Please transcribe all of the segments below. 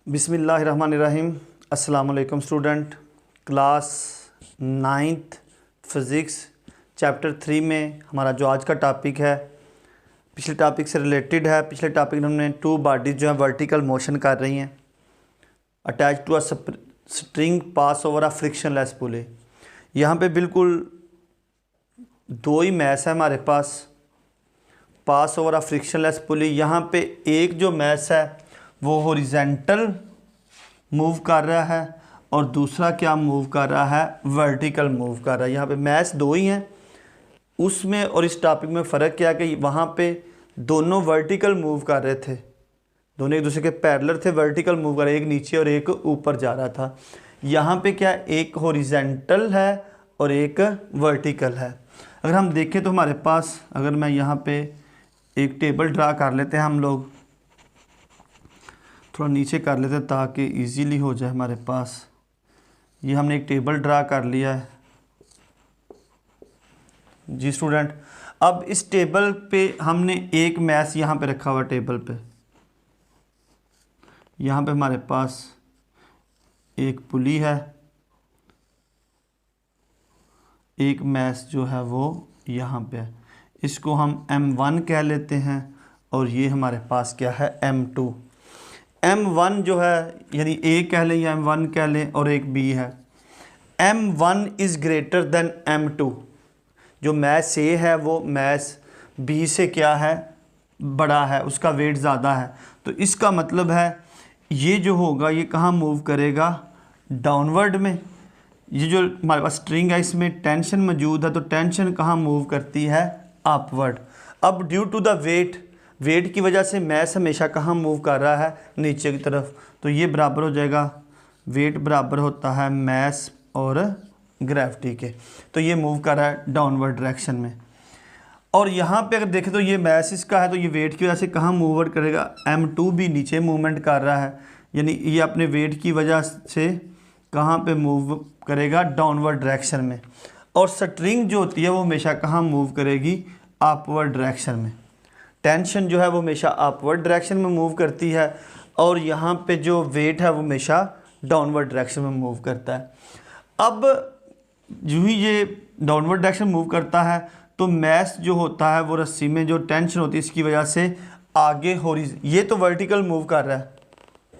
बिस्मिल्लाहिर्रहमानिर्रहीम। अस्सलाम वालेकुम student. Class 9th physics chapter 3 में हमारा जो आज का टॉपिक है पिछले टॉपिक से रिलेटेड है। पिछले टॉपिक में हमने टू बॉडीज़ जो है वर्टिकल मोशन कर रही हैं attach to a string pass over a frictionless pulley. यहाँ पे बिल्कुल दो ही मैस है हमारे पास ओवर अ फ्रिक्शनलेस पुली। यहाँ पे एक जो मैस है वो हॉरिजेंटल मूव कर रहा है और दूसरा क्या मूव कर रहा है, वर्टिकल मूव कर रहा है। यहाँ पे मैस दो ही हैं, उसमें और इस टॉपिक में फ़र्क क्या है कि वहाँ पे दोनों वर्टिकल मूव कर रहे थे, दोनों एक दूसरे के पैरेलल थे, वर्टिकल मूव कर रहे, एक नीचे और एक ऊपर जा रहा था। यहाँ पे क्या एक हॉरिजेंटल है और एक वर्टिकल है। अगर हम देखें तो हमारे पास, अगर मैं यहाँ पे एक टेबल ड्रा कर लेते हैं, हम लोग थोड़ा नीचे कर लेते हैं ताकि इजीली हो जाए हमारे पास। ये हमने एक टेबल ड्रा कर लिया है जी स्टूडेंट। अब इस टेबल पे हमने एक मैस यहाँ पे रखा हुआ टेबल पे, यहाँ पे हमारे पास एक पुली है, एक मैस जो है वो यहाँ पे है, इसको हम M1 कह लेते हैं और ये हमारे पास क्या है M2। M1 जो है यानी A कह लें या M1 कह लें और एक B है। M1 is greater than M2। जो मैस A है वो मैस B से क्या है, बड़ा है, उसका वेट ज़्यादा है। तो इसका मतलब है ये जो होगा ये कहाँ मूव करेगा, डाउनवर्ड में। ये जो हमारे पास स्ट्रिंग है इसमें टेंशन मौजूद है, तो टेंशन कहाँ मूव करती है, अपवर्ड। अब ड्यू टू द वेट की वजह से मैस हमेशा कहाँ मूव कर रहा है, नीचे की तरफ। तो ये बराबर हो जाएगा, वेट बराबर होता है मैस और ग्रेविटी के। तो ये मूव कर रहा है डाउनवर्ड डायरेक्शन में। और यहाँ पे अगर देखें तो ये मैस इसका है, तो ये वेट की वजह से कहाँ मूववर्ड करेगा, M2 भी नीचे मूवमेंट कर रहा है, यानी ये अपने वेट की वजह से कहाँ पे मूव करेगा, डाउनवर्ड डायरेक्शन में। और स्ट्रिंग जो होती है वो हमेशा कहाँ मूव करेगी, अपवर्ड डायरेक्शन में। टेंशन जो है वो हमेशा अपवर्ड डायरेक्शन में मूव करती है और यहाँ पे जो वेट है वो हमेशा डाउनवर्ड डायरेक्शन में मूव करता है। अब जो ही ये डाउनवर्ड डायरेक्शन मूव करता है तो मैस जो होता है वो रस्सी में जो टेंशन होती है इसकी वजह से आगे ये तो वर्टिकल मूव कर रहा है,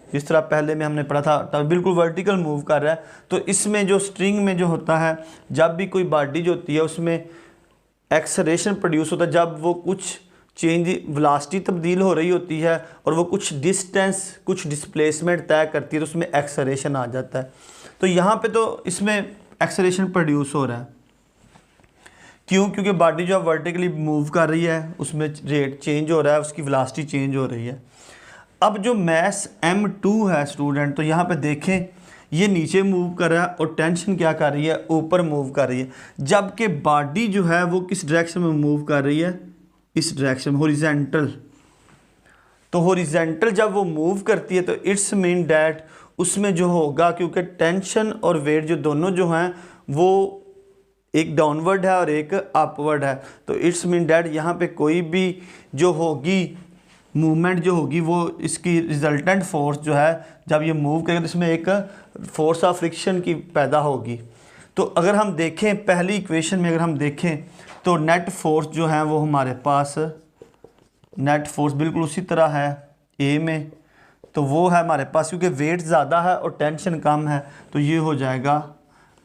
जिस तरह पहले में हमने पढ़ा था तब बिल्कुल वर्टिकल मूव कर रहा है। तो इसमें जो स्ट्रिंग में जो होता है, जब भी कोई बॉडी जो होती है उसमें एक्सेलरेशन प्रोड्यूस होता है, जब वो कुछ चेंज वेलोसिटी तब्दील हो रही होती है और वो कुछ डिस्टेंस कुछ डिस्प्लेसमेंट तय करती है, तो उसमें एक्सेलरेशन आ जाता है। तो यहाँ पे तो इसमें एक्सेलरेशन प्रोड्यूस हो रहा है, क्यों, क्योंकि बॉडी जो वर्टिकली मूव कर रही है उसमें रेट चेंज हो रहा है, उसकी वेलोसिटी चेंज हो रही है। अब जो मैस M2 है स्टूडेंट, तो यहाँ पे देखें ये नीचे मूव कर रहा है और टेंशन क्या कर रही है, ऊपर मूव कर रही है, जबकि बॉडी जो है वो किस डायरेक्शन में मूव कर रही है, इस डायरेक्शन में, हॉरिजॉन्टल। तो हॉरिजॉन्टल जब वो मूव करती है तो इट्स मीन डैट उसमें जो होगा, क्योंकि टेंशन और वेट जो दोनों जो हैं वो एक डाउनवर्ड है और एक अपवर्ड है, तो इट्स मीन डैट यहाँ पे कोई भी जो होगी मूवमेंट जो होगी वो इसकी रिजल्टेंट फोर्स जो है जब ये मूव करेगा तो इसमें एक फोर्स ऑफ फ्रिक्शन की पैदा होगी। तो अगर हम देखें पहली इक्वेशन में, अगर हम देखें तो नेट फोर्स जो है वो हमारे पास, नेट फोर्स बिल्कुल उसी तरह है ए में, तो वो है हमारे पास, क्योंकि वेट ज़्यादा है और टेंशन कम है तो ये हो जाएगा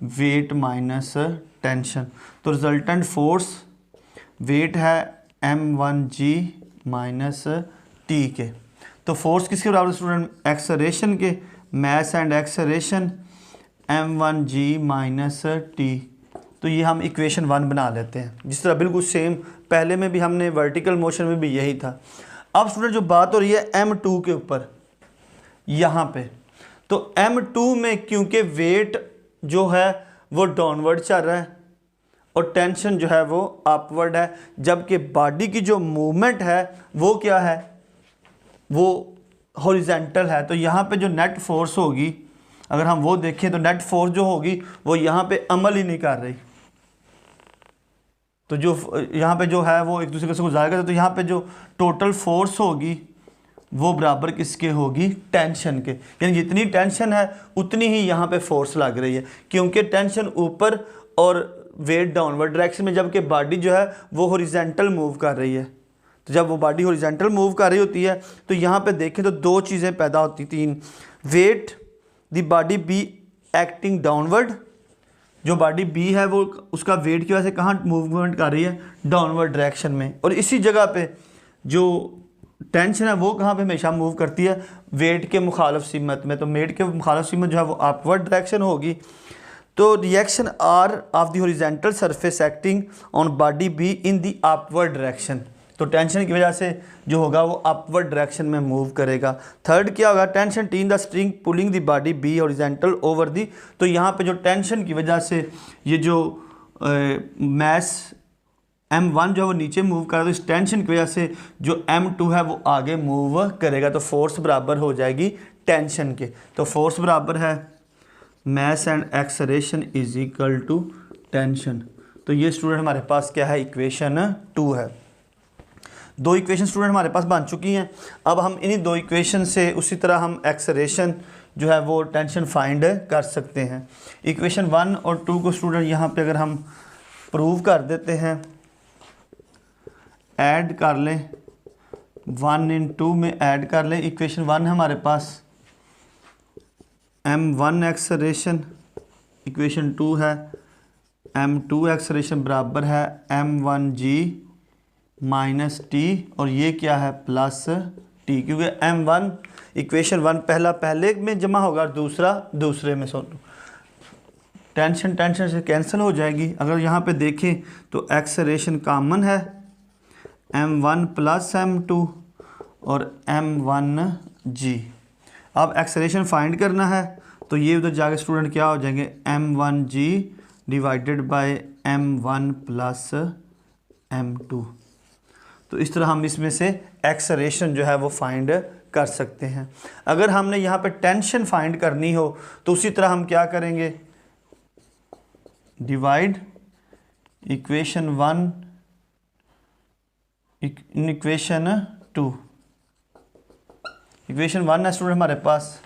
वेट माइनस टेंशन। तो रिजल्टेंट फोर्स वेट है M1G माइनस टी के। तो फोर्स किसके बराबर स्टूडेंट, एक्सेलरेशन के, mass and acceleration M1G minus T. तो ये हम इक्वेशन 1 बना लेते हैं, जिस तरह बिल्कुल सेम पहले में भी हमने वर्टिकल मोशन में भी यही था। अब स्टूडेंट जो बात हो रही है M2 के ऊपर यहाँ पे, तो M2 में क्योंकि वेट जो है वो डाउनवर्ड चल रहा है और टेंशन जो है वो अपवर्ड है, जबकि बॉडी की जो मूवमेंट है वो क्या है, वो हॉरिजॉन्टल है। तो यहाँ पे जो नेट फोर्स होगी, अगर हम वो देखें तो नेट फोर्स जो होगी वो यहाँ पे अमल ही नहीं कर रही, तो जो यहाँ पे जो है वो एक दूसरे से गुजारेगा, तो यहाँ पे जो टोटल फोर्स होगी वो बराबर किसके होगी, टेंशन के। यानी जितनी टेंशन है उतनी ही यहाँ पे फोर्स लग रही है, क्योंकि टेंशन ऊपर और वेट डाउनवर्ड डायरेक्शन में, जबकि बॉडी जो है वो हॉरिजॉन्टल मूव कर रही है। तो जब वो बॉडी हॉरिजॉन्टल मूव कर रही होती है तो यहाँ पे देखें तो दो चीज़ें पैदा होती, तीन। Weight the body B acting downward, जो बॉडी बी है वो उसका वेट की वजह से कहाँ मूवमेंट कर रही है, डाउनवर्ड डायरेक्शन में। और इसी जगह पे जो टेंशन है वो कहाँ पे हमेशा मूव करती है, वेट के मुखालिफ सिमत में। तो वेट के मुखालिफ सिमत जो है वो अपवर्ड डायरेक्शन होगी। तो reaction R of the horizontal surface acting on body B in the upward direction. तो टेंशन की वजह से जो होगा वो अपवर्ड डायरेक्शन में मूव करेगा। थर्ड क्या होगा, tension T in the string pulling the body B horizontal over the. तो यहाँ पे जो टेंशन की वजह से ये जो मैस M1 जो है वो नीचे मूव कर रहा है, तो इस टेंशन की वजह से जो M2 है वो आगे मूव करेगा। तो फोर्स बराबर हो जाएगी टेंशन के। तो फोर्स बराबर है mass and acceleration is equal to tension. तो ये स्टूडेंट हमारे पास क्या है, इक्वेशन 2 है। दो इक्वेशन स्टूडेंट हमारे पास बन चुकी हैं। अब हम इन्हीं दो इक्वेशन से उसी तरह हम एक्सेलरेशन जो है वो टेंशन फाइंड कर सकते हैं। इक्वेशन 1 और 2 को स्टूडेंट यहाँ पे अगर हम प्रूव कर देते हैं, ऐड कर लें, 1 इन 2 में ऐड कर लें। इक्वेशन 1 है हमारे पास M1 एक्सेलरेशन, इक्वेशन 2 है M2 एक्सेलरेशन बराबर है M1g माइनस टी, और ये क्या है प्लस टी, क्योंकि M1 इक्वेशन 1 पहला पहले में जमा होगा और दूसरा दूसरे में। टेंशन टेंशन से कैंसिल हो जाएगी। अगर यहाँ पे देखें तो एक्सेलरेशन कॉमन है, M1 प्लस M2 और M1g। अब एक्सेलरेशन फाइंड करना है तो ये उधर जाके स्टूडेंट क्या हो जाएंगे, M1g divided by M1 plus M2। तो इस तरह हम इसमें से एक्सेलरेशन जो है वो फाइंड कर सकते हैं। अगर हमने यहाँ पे टेंशन फाइंड करनी हो तो उसी तरह हम क्या करेंगे, divide equation 1 in equation 2। Equation 1 है स्टूडेंट हमारे पास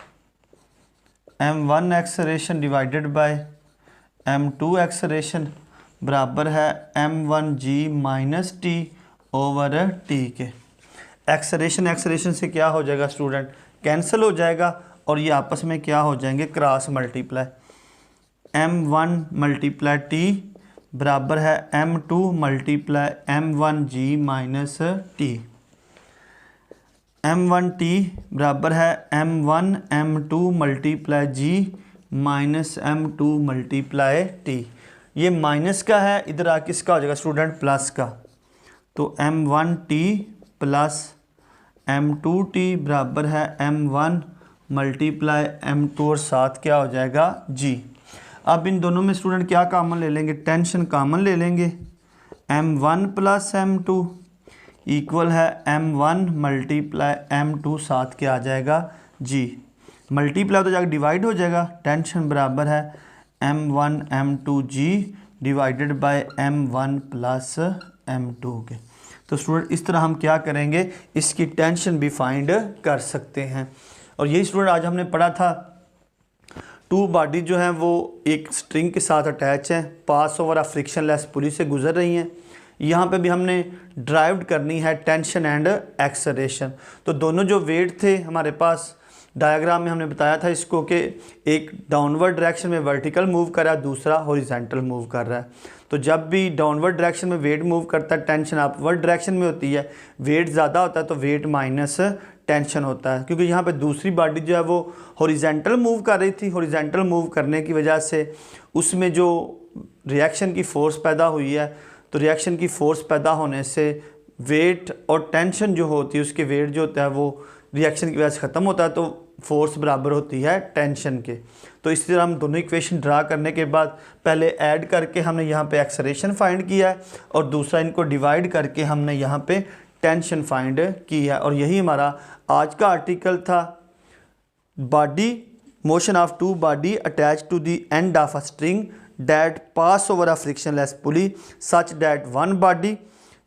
M1 acceleration divided by M2 acceleration बराबर है M1g minus T over T के। एक्सेलरेशन एक्सेलरेशन से क्या हो जाएगा स्टूडेंट, कैंसिल हो जाएगा, और ये आपस में क्या हो जाएंगे, cross multiply. M1 multiply T बराबर है M2 multiply M1g minus T. M1t बराबर है M1 M2 multiply g minus M2 multiply T. ये माइनस का है, इधर आ किसका हो जाएगा स्टूडेंट, प्लस का। तो M1t प्लस M2t बराबर है M1 मल्टीप्लाई M2 और साथ क्या हो जाएगा g। अब इन दोनों में स्टूडेंट क्या कॉमन ले लेंगे, टेंशन कॉमन ले लेंगे। M1 प्लस M2 इक्वल है M1 मल्टीप्लाई M2 साथ क्या आ जाएगा g। मल्टीप्लाई तो जाकर डिवाइड हो जाएगा, टेंशन बराबर है M1 M2g divided by M1 plus M2 के। तो स्टूडेंट इस तरह हम क्या करेंगे, इसकी टेंशन भी फाइंड कर सकते हैं। और यही स्टूडेंट आज हमने पढ़ा था, टू बॉडी जो है वो एक स्ट्रिंग के साथ अटैच है, पास ओवर ऑफ फ्रिक्शन लेस पुली से गुजर रही हैं। यहाँ पे भी हमने ड्राइव करनी है टेंशन एंड एक्सेलरेशन। तो दोनों जो वेट थे हमारे पास, डायग्राम में हमने बताया था इसको कि एक डाउनवर्ड डायरेक्शन में वर्टिकल मूव कर रहा है, दूसरा हॉरिजॉन्टल मूव कर रहा है। तो जब भी डाउनवर्ड डायरेक्शन में वेट मूव करता है, टेंशन अपवर्ड डायरेक्शन में होती है। वेट ज़्यादा होता है तो वेट माइनस टेंशन होता है, क्योंकि यहाँ पे दूसरी बॉडी जो है वो हॉरिजॉन्टल मूव कर रही थी। हॉरिजॉन्टल मूव करने की वजह से उसमें जो रिएक्शन की फ़ोर्स पैदा हुई है, तो रिएक्शन की फ़ोर्स पैदा होने से वेट और टेंशन जो होती है, उसके वेट जो होता है वो रिएक्शन की वजह से ख़त्म होता है, तो फोर्स बराबर होती है टेंशन के। तो इसी तरह हम दोनों इक्वेशन ड्रा करने के बाद पहले ऐड करके हमने यहाँ पे एक्सेलरेशन फाइंड किया है, और दूसरा इनको डिवाइड करके हमने यहाँ पे टेंशन फाइंड की है। और यही हमारा आज का आर्टिकल था, body motion of two body attach to the end of a string that pass over a frictionless pulley such that one body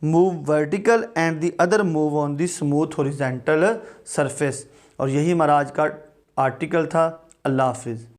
move vertical and the other move on the smooth horizontal surface. और यही हमारा आज का article था। अल्लाह हाफिज़।